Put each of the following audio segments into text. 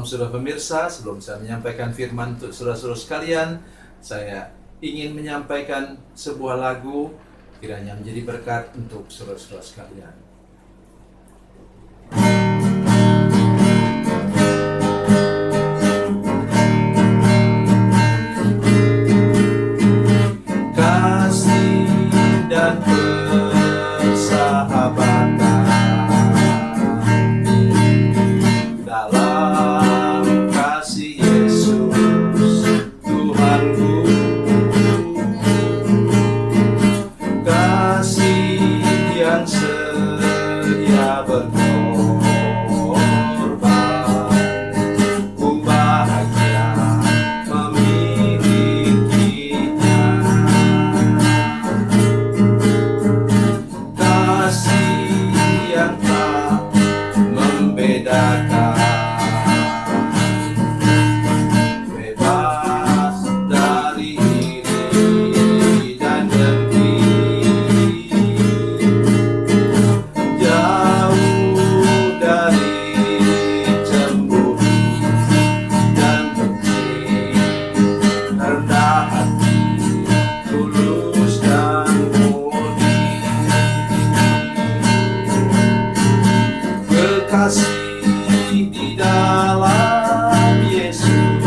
Shalom saudara pemirsa, sebelum saya menyampaikan firman untuk saudara-saudara sekalian, saya ingin menyampaikan sebuah lagu kiranya menjadi berkat untuk saudara-saudara sekalian. Kasih dan persahabatan dalam kasih Yesus Tuhanku, kasih yang sedia berkorban, ku bahagia memilikinya. Kasih yang tak membedakan, bebas dari iri dan dengki, jauh dari cemburu dan benci, rendah hati, tulus dan murni. Kekasih di dalam Yesus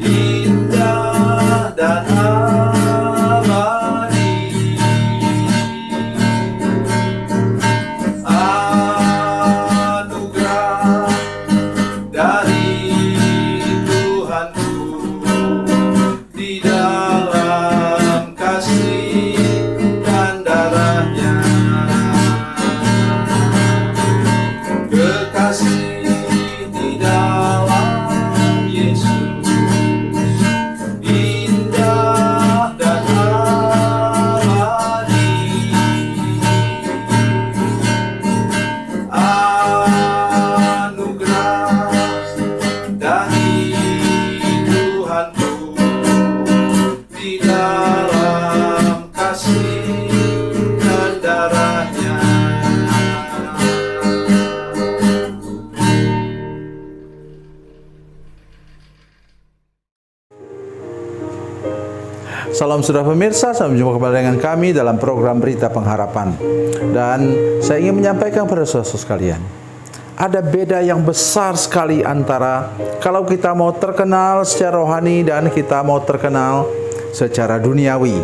indah dan abadi. Anugerah dari Tuhanku di dalam kasih dan darahnya. Kekasih di dalam Yesus indah dan abadi. Anugerah dari Tuhanku di dalam kasih dan darahnya. Salam saudara pemirsa, sampai jumpa kembali dengan kami dalam program Berita Pengharapan. Dan saya ingin menyampaikan kepada saudara sekalian, ada beda yang besar sekali antara kalau kita mau terkenal secara rohani dan kita mau terkenal secara duniawi.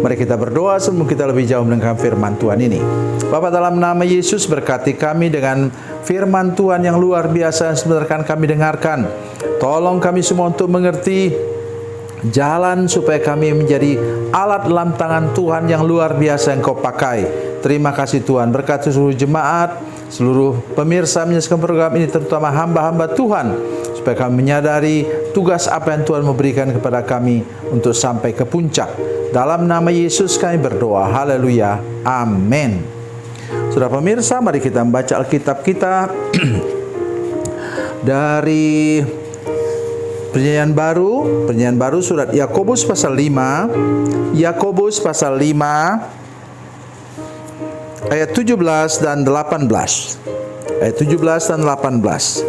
Mari kita berdoa sebelum kita lebih jauh mendengar firman Tuhan ini. Bapa, dalam nama Yesus, berkati kami dengan firman Tuhan yang luar biasa yang sebenarnya kami dengarkan. Tolong kami semua untuk mengerti jalan supaya kami menjadi alat dalam tangan Tuhan yang luar biasa yang Kau pakai. Terima kasih Tuhan, berkati seluruh jemaat, seluruh pemirsa menyaksikan program ini, terutama hamba-hamba Tuhan, supaya kami menyadari tugas apa yang Tuhan memberikan kepada kami untuk sampai ke puncak. Dalam nama Yesus kami berdoa, haleluya, amin. Saudara pemirsa, mari kita membaca Alkitab kita dari Perjanjian Baru surat Yakobus pasal 5, Yakobus pasal 5 ayat 17 dan 18. Ayat 17 dan 18.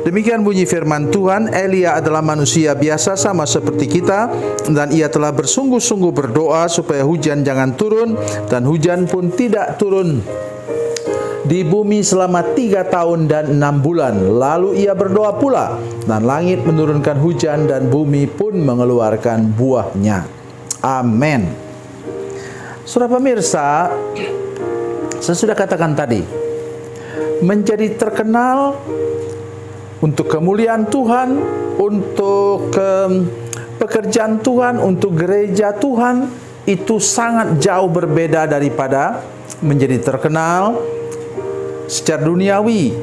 Demikian bunyi firman Tuhan, Elia adalah manusia biasa sama seperti kita, dan ia telah bersungguh-sungguh berdoa supaya hujan jangan turun, dan hujan pun tidak turun di bumi selama 3 tahun dan 6 bulan. Lalu ia berdoa pula, dan langit menurunkan hujan dan bumi pun mengeluarkan buahnya. Amin. Saudara pemirsa, saya sudah katakan tadi, menjadi terkenal untuk kemuliaan Tuhan, untuk pekerjaan Tuhan, untuk gereja Tuhan, itu sangat jauh berbeda daripada menjadi terkenal secara duniawi.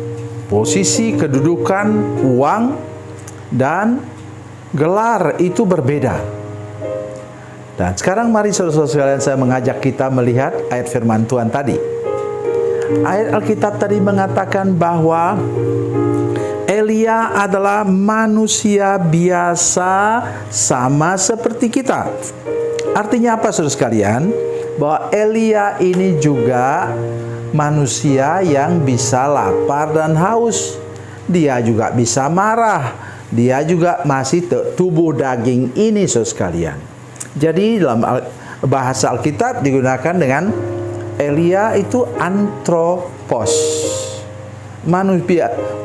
Posisi, kedudukan, uang, dan gelar itu berbeda. Dan sekarang mari saudara-saudara sekalian, saya mengajak kita melihat ayat firman Tuhan tadi. Ayat Alkitab tadi mengatakan bahwa Elia adalah manusia biasa sama seperti kita. Artinya apa saudara sekalian? Bahwa Elia ini juga manusia yang bisa lapar dan haus. Dia juga bisa marah. Dia juga masih tubuh daging ini, saudara sekalian. Jadi dalam bahasa Alkitab digunakan dengan Elia itu anthropos.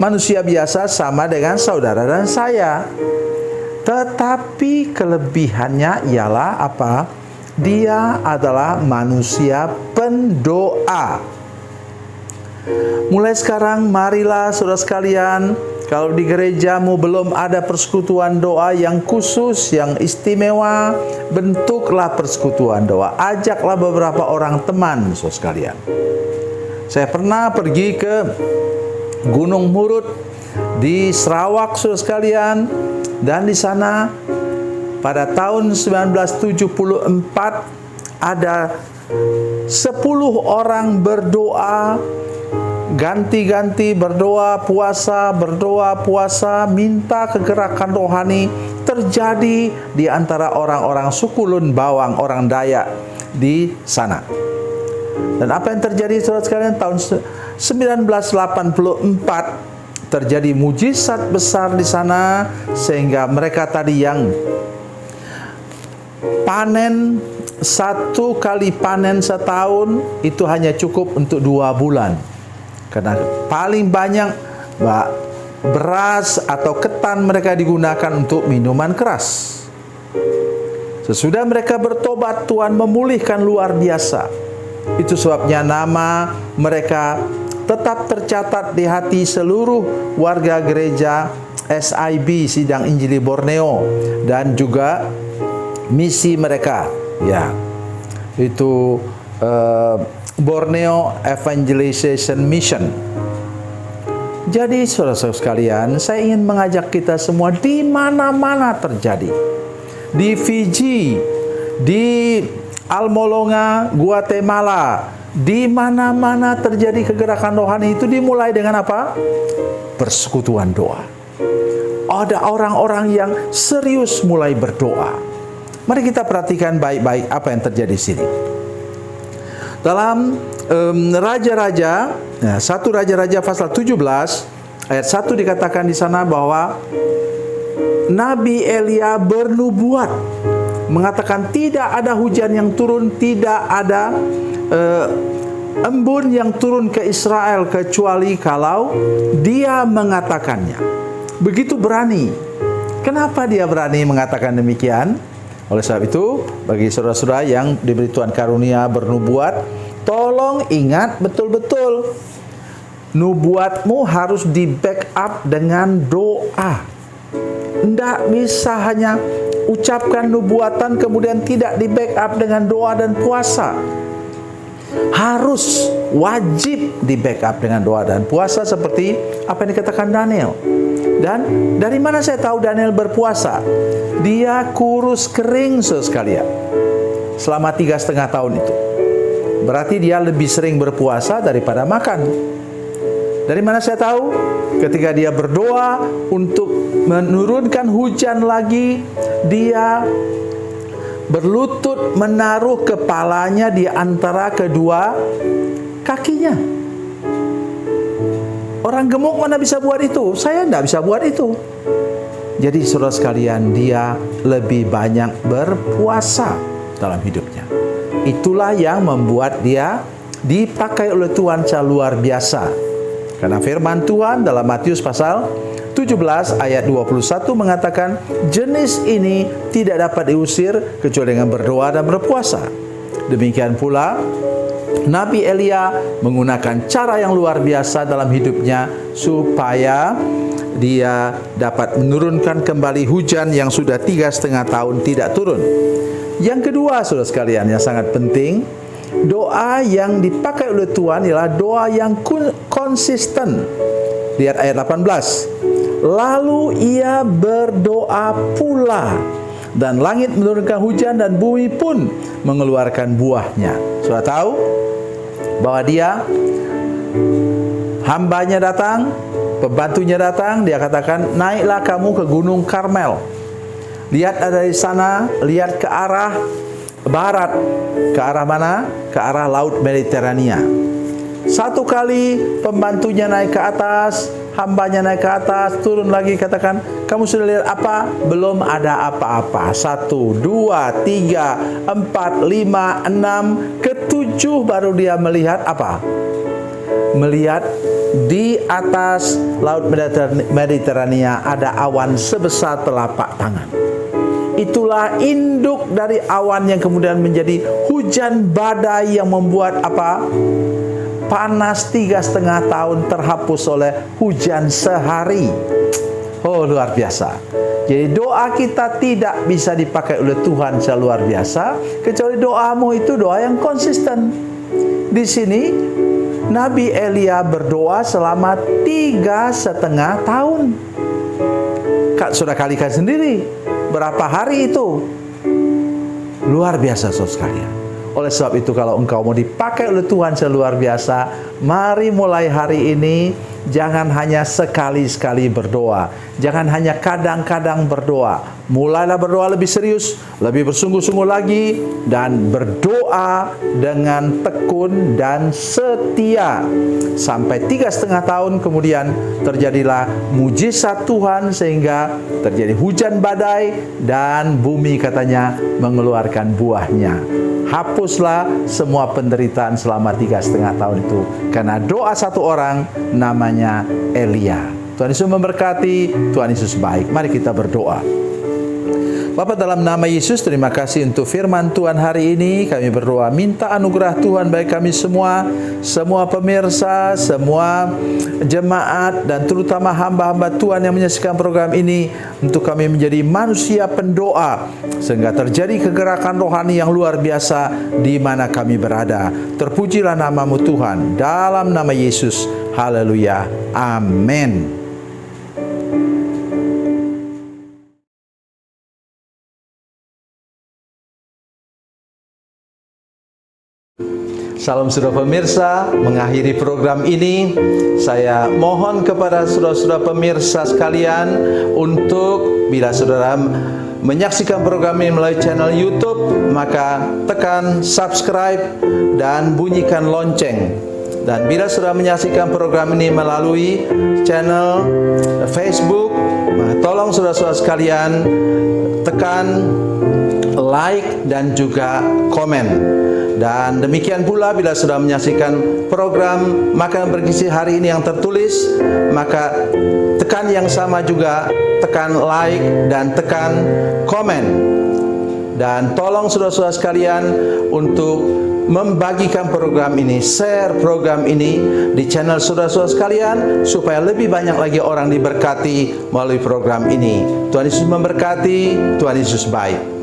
Manusia biasa sama dengan saudara dan saya. Tetapi kelebihannya ialah apa? Dia adalah manusia pendoa. Mulai sekarang marilah saudara sekalian, kalau di gerejamu belum ada persekutuan doa yang khusus, yang istimewa, bentuklah persekutuan doa. Ajaklah beberapa orang teman, saudara sekalian. Saya pernah pergi ke Gunung Murut di Sarawak, saudara sekalian, dan di sana pada tahun 1974 ada 10 orang berdoa, ganti-ganti berdoa puasa, minta kegerakan rohani terjadi di antara orang-orang suku Lun Bawang, orang Dayak di sana. Dan apa yang terjadi, saudara sekalian, tahun 1984 terjadi mujizat besar di sana, sehingga mereka tadi yang panen, 1 kali panen setahun itu hanya cukup untuk 2 bulan. Karena paling banyak beras atau ketan mereka digunakan untuk minuman keras. Sesudah mereka bertobat, Tuhan memulihkan luar biasa. Itu sebabnya nama mereka tetap tercatat di hati seluruh warga gereja SIB, Sidang Injili Borneo, dan juga misi mereka, ya, itu Borneo Evangelization Mission. Jadi saudara-saudara sekalian, saya ingin mengajak kita semua di mana-mana terjadi. Di Fiji, di Almolonga, Guatemala, di mana-mana terjadi kegerakan rohani itu dimulai dengan apa? Persekutuan doa. Ada orang-orang yang serius mulai berdoa. Mari kita perhatikan baik-baik apa yang terjadi di sini. Dalam Raja-Raja, nah, 1 Raja-Raja pasal 17 ayat 1 dikatakan di sana bahwa Nabi Elia bernubuat, mengatakan tidak ada hujan yang turun, tidak ada embun yang turun ke Israel kecuali kalau dia mengatakannya. Begitu berani. Kenapa dia berani mengatakan demikian? Oleh sebab itu, bagi saudara-saudara yang diberi Tuhan karunia bernubuat, tolong ingat betul-betul, nubuatmu harus di backup dengan doa. Tidak bisa hanya ucapkan nubuatan kemudian tidak di backup dengan doa dan puasa. Harus wajib di backup dengan doa dan puasa, seperti apa yang dikatakan Daniel. Dan dari mana saya tahu Daniel berpuasa? Dia kurus kering sekalian selama 3,5 tahun itu. Berarti dia lebih sering berpuasa daripada makan. Dari mana saya tahu? Ketika dia berdoa untuk menurunkan hujan lagi, dia berlutut menaruh kepalanya di antara kedua kakinya. Orang gemuk mana bisa buat itu? Saya tidak bisa buat itu. Jadi saudara sekalian, dia lebih banyak berpuasa dalam hidupnya. Itulah yang membuat dia dipakai oleh Tuhan secara luar biasa. Karena firman Tuhan dalam Matius pasal 17 ayat 21 mengatakan, jenis ini tidak dapat diusir kecuali dengan berdoa dan berpuasa. Demikian pula Nabi Elia menggunakan cara yang luar biasa dalam hidupnya supaya dia dapat menurunkan kembali hujan yang sudah 3,5 tahun tidak turun. Yang kedua, saudara sekalian, yang sangat penting, doa yang dipakai oleh Tuhan ialah doa yang konsisten. Lihat ayat 18. Lalu ia berdoa pula, dan langit menurunkan hujan dan bumi pun mengeluarkan buahnya. Sudah tahu bahwa dia, hambanya datang, pembantunya datang, dia katakan, naiklah kamu ke Gunung Karmel. Lihat dari sana, lihat ke arah barat. Ke arah mana? Ke arah Laut Mediterania. Satu kali pembantunya naik ke atas, hambanya naik ke atas, turun lagi, katakan, kamu sudah lihat apa? Belum ada apa-apa. 1, 2, 3, 4, 5, 6, ke-7 baru dia melihat apa? Melihat di atas Laut Mediterania ada awan sebesar telapak tangan. Itulah induk dari awan yang kemudian menjadi hujan badai yang membuat apa? Panas 3,5 tahun terhapus oleh hujan sehari. Oh, luar biasa. Jadi doa kita tidak bisa dipakai oleh Tuhan secara luar biasa, kecuali doamu itu doa yang konsisten. Di sini Nabi Elia berdoa selama 3,5 tahun. Sudah kalikan sendiri berapa hari itu. Luar biasa, saudara sekalian. Oleh sebab itu, kalau engkau mau dipakai oleh Tuhan seluar biasa, mari mulai hari ini jangan hanya sekali-sekali berdoa, jangan hanya kadang-kadang berdoa. Mulailah berdoa lebih serius, lebih bersungguh-sungguh lagi, dan berdoa dengan tekun dan setia. Sampai 3,5 tahun kemudian terjadilah mujizat Tuhan, sehingga terjadi hujan badai dan bumi katanya mengeluarkan buahnya. Hapuslah semua penderitaan selama 3,5 tahun itu karena doa satu orang namanya Elia. Tuhan Yesus memberkati, Tuhan Yesus baik. Mari kita berdoa. Bapa, dalam nama Yesus, terima kasih untuk firman Tuhan hari ini. Kami berdoa, minta anugerah Tuhan bagi kami semua, semua pemirsa, semua jemaat, dan terutama hamba-hamba Tuhan yang menyaksikan program ini, untuk kami menjadi manusia pendoa, sehingga terjadi kegerakan rohani yang luar biasa di mana kami berada. Terpujilah namamu Tuhan, dalam nama Yesus. Haleluya. Amin. Salam saudara pemirsa, mengakhiri program ini, saya mohon kepada saudara-saudara pemirsa sekalian untuk bila saudara menyaksikan program ini melalui channel YouTube, maka tekan subscribe dan bunyikan lonceng. Dan bila saudara menyaksikan program ini melalui channel Facebook, maka tolong saudara-saudara sekalian tekan like dan juga komen. Dan demikian pula bila sudah menyaksikan program Makanan Bergizi hari ini yang tertulis, maka tekan yang sama juga, tekan like dan tekan komen. Dan tolong saudara-saudara sekalian untuk membagikan program ini, share program ini di channel saudara-saudara sekalian, supaya lebih banyak lagi orang diberkati melalui program ini. Tuhan Yesus memberkati, Tuhan Yesus baik.